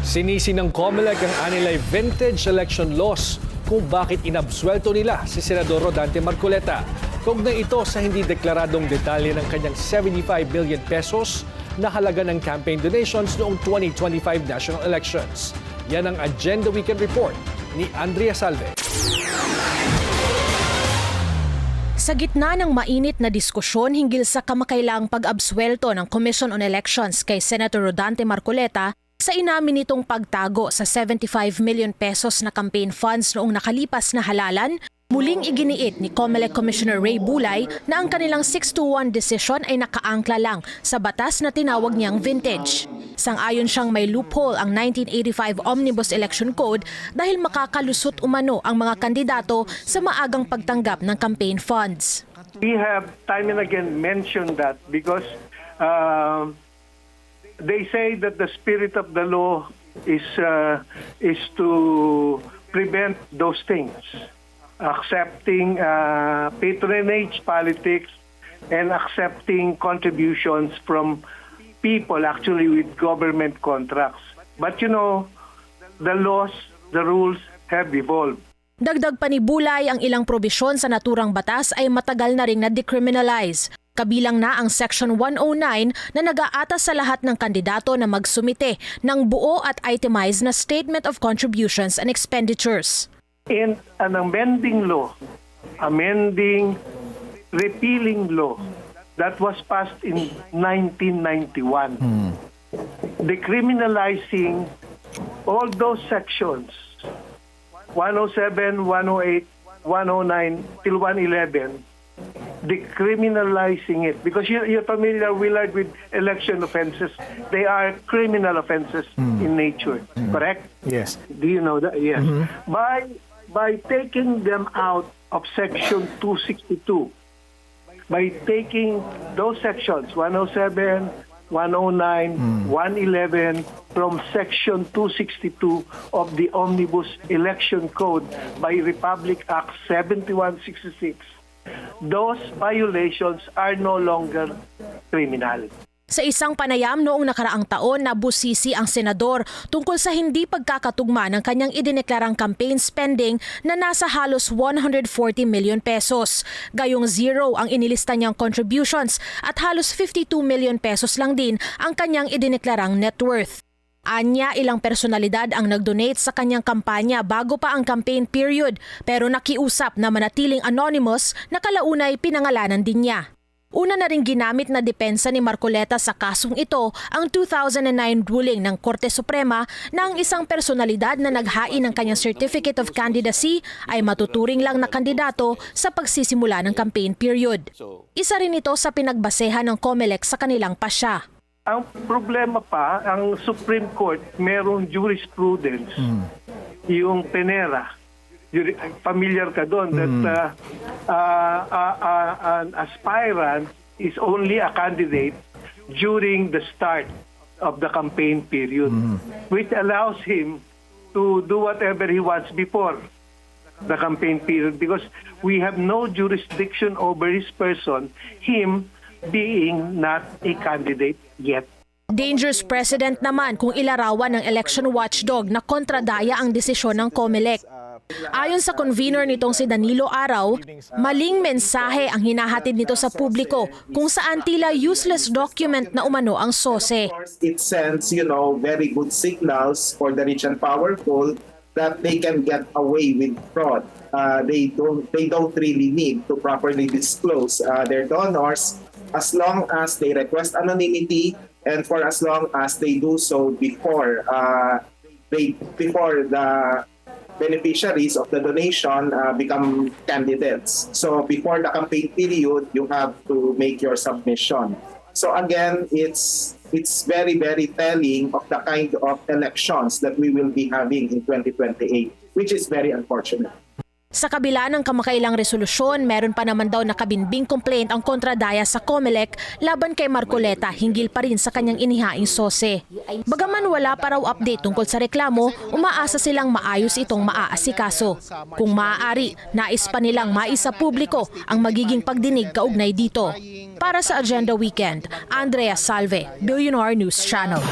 Sinisi ng COMELEC ang anilay vintage election laws kung bakit inabsuelto nila si Senador Rodante Marcoleta. Kaugnay ito sa hindi deklaradong detalye ng kanyang 75 million pesos na halaga ng campaign donations noong 2025 national elections. Yan ang Agenda Weekend Report ni Andrea Salve. Sa gitna ng mainit na diskusyon hinggil sa kamakailang pag-absuelto ng Commission on Elections kay Senator Rodante Marcoleta sa inamin nitong pagtago sa 75 million pesos na campaign funds noong nakalipas na halalan, muling iginiit ni COMELEC Commissioner Ray Bulay na ang kanilang 6-1 decision ay nakaangkla lang sa batas na tinawag niyang vintage. Sang-ayon siyang may loophole ang 1985 Omnibus Election Code dahil makakalusot umano ang mga kandidato sa maagang pagtanggap ng campaign funds. We have time and again mentioned that because they say that the spirit of the law is to prevent those things, accepting patronage politics and accepting contributions from people actually with government contracts. But you know, the laws, the rules have evolved. Dagdag pa ni Bulay, ang ilang probisyon sa naturang batas ay matagal na ring na-decriminalize. Kabilang na ang Section 109 na nag-aatas sa lahat ng kandidato na magsumite ng buo at itemized na Statement of Contributions and Expenditures. In an amending law, repealing law that was passed in 1991, decriminalizing all those sections, 107, 108, 109 till 111, decriminalizing it. Because you're familiar, Willard, with election offenses. They are criminal offenses in nature, correct? Yes. Do you know that? Yes. By taking them out of Section 262, by taking those sections, 107, 109, 111, from Section 262 of the Omnibus Election Code by Republic Act 7166, those violations are no longer criminal. Sa isang panayam noong nakaraang taon, nabusisi ang senador tungkol sa hindi pagkakatugma ng kanyang idineklarang campaign spending na nasa halos 140 million pesos. Gayong zero ang inilista niyang contributions at halos 52 million pesos lang din ang kanyang idineklarang net worth. Anya, ilang personalidad ang nag-donate sa kanyang kampanya bago pa ang campaign period pero nakiusap na manatiling anonymous na kalaunay pinangalanan din niya. Una na rin ginamit na depensa ni Marcoleta sa kasong ito ang 2009 ruling ng Korte Suprema na ang isang personalidad na naghain ng kanyang Certificate of Candidacy ay matuturing lang na kandidato sa pagsisimula ng campaign period. Isa rin ito sa pinagbasehan ng COMELEC sa kanilang pasya. Ang problema pa, ang Supreme Court merong jurisprudence, yung Penera. Familiar ka doon that an aspirant is only a candidate during the start of the campaign period, which allows him to do whatever he wants before the campaign period because we have no jurisdiction over his person, him being not a candidate yet. Dangerous precedent naman kung ilarawan ng election watchdog na kontradaya ang desisyon ng COMELEC. Ayon sa convener nitong si Danilo Araw, maling mensahe ang hinahatid nito sa publiko kung saan tila useless document na umano ang SOSE. It sends, very good signals for the rich and powerful that they can get away with fraud. They don't really need to properly disclose their donors as long as they request anonymity and for as long as they do so before the beneficiaries of the donation become candidates. So before the campaign period, you have to make your submission. So again, it's very, very telling of the kind of elections that we will be having in 2028, which is very unfortunate. Sa kabila ng kamakailang resolusyon, meron pa naman daw nakabinbing complaint ang kontradaya sa COMELEC laban kay Marcoleta hinggil pa rin sa kanyang inihaing SOSE. Bagaman wala pa raw update tungkol sa reklamo, umaasa silang maayos itong maaasikaso. Kung maaari, nais pa nilang maisa publiko ang magiging pagdinig kaugnay dito. Para sa Agenda Weekend, Andrea Salve, Billionaire News Channel.